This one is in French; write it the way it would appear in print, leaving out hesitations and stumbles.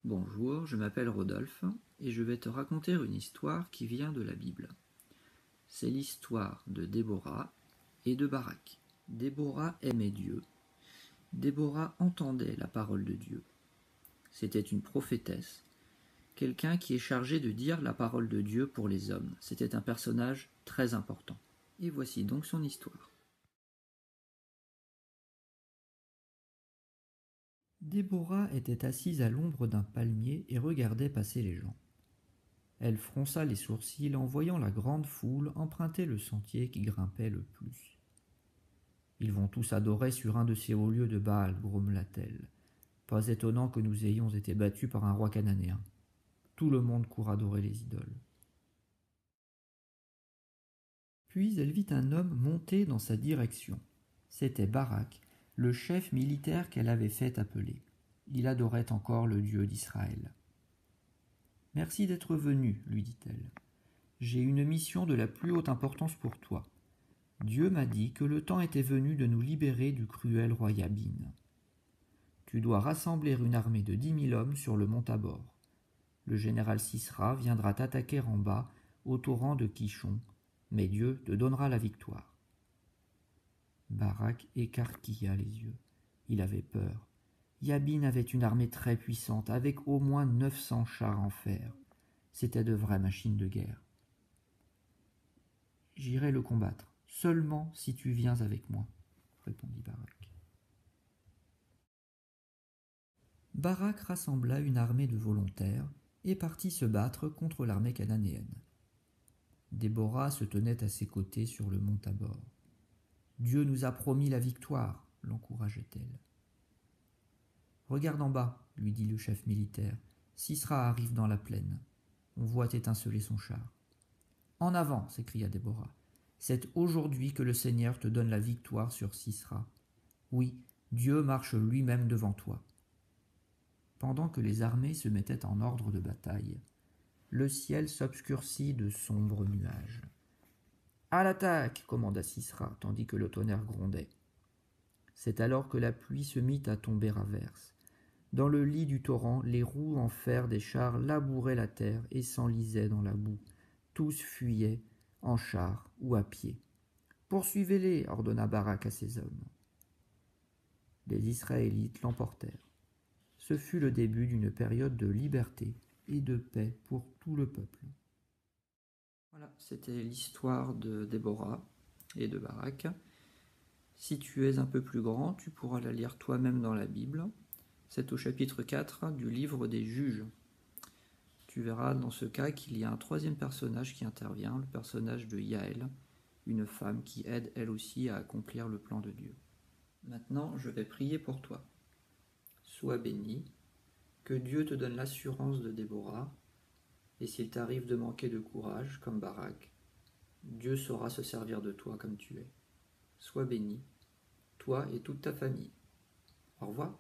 Bonjour, je m'appelle Rodolphe et je vais te raconter une histoire qui vient de la Bible. C'est l'histoire de Déborah et de Barak. Déborah aimait Dieu. Déborah entendait la parole de Dieu. C'était une prophétesse, quelqu'un qui est chargé de dire la parole de Dieu pour les hommes. C'était un personnage très important. Et voici donc son histoire. Déborah était assise à l'ombre d'un palmier et regardait passer les gens. Elle fronça les sourcils en voyant la grande foule emprunter le sentier qui grimpait le plus. « Ils vont tous adorer sur un de ces hauts lieux de Baal, grommela-t-elle. Pas étonnant que nous ayons été battus par un roi cananéen. Tout le monde court adorer les idoles. » Puis elle vit un homme monter dans sa direction. C'était Barak, le chef militaire qu'elle avait fait appeler. Il adorait encore le Dieu d'Israël. « Merci d'être venu, lui dit-elle. J'ai une mission de la plus haute importance pour toi. Dieu m'a dit que le temps était venu de nous libérer du cruel roi Yabin. Tu dois rassembler une armée de 10 000 hommes sur le mont Tabor. Le général Sisera viendra t'attaquer en bas, au torrent de Kishon, mais Dieu te donnera la victoire. » Barak écarquilla les yeux. Il avait peur. Yabin avait une armée très puissante, avec au moins 900 chars en fer. C'était de vraies machines de guerre. « J'irai le combattre, seulement si tu viens avec moi, » répondit Barak. Barak rassembla une armée de volontaires et partit se battre contre l'armée cananéenne. Déborah se tenait à ses côtés sur le mont Tabor. « Dieu nous a promis la victoire, » l'encourageait-elle. « Regarde en bas, » lui dit le chef militaire. « Sisera arrive dans la plaine. On voit étinceler son char. »« En avant !» s'écria Déborah. « C'est aujourd'hui que le Seigneur te donne la victoire sur Sisera. Oui, Dieu marche lui-même devant toi. » Pendant que les armées se mettaient en ordre de bataille, le ciel s'obscurcit de sombres nuages. « À l'attaque !» commanda Sisera, tandis que le tonnerre grondait. C'est alors que la pluie se mit à tomber à verse. Dans le lit du torrent, les roues en fer des chars labouraient la terre et s'enlisaient dans la boue. Tous fuyaient, en char ou à pied. « Poursuivez-les !» ordonna Barak à ses hommes. Les Israélites l'emportèrent. Ce fut le début d'une période de liberté et de paix pour tout le peuple. Voilà, c'était l'histoire de Déborah et de Barak. Si tu es un peu plus grand, tu pourras la lire toi-même dans la Bible. C'est au chapitre 4 du livre des Juges. Tu verras dans ce cas qu'il y a un troisième personnage qui intervient, le personnage de Yaël, une femme qui aide elle aussi à accomplir le plan de Dieu. Maintenant, je vais prier pour toi. Sois béni, que Dieu te donne l'assurance de Déborah, et s'il t'arrive de manquer de courage, comme Barak, Dieu saura se servir de toi comme tu es. Sois béni, toi et toute ta famille. Au revoir.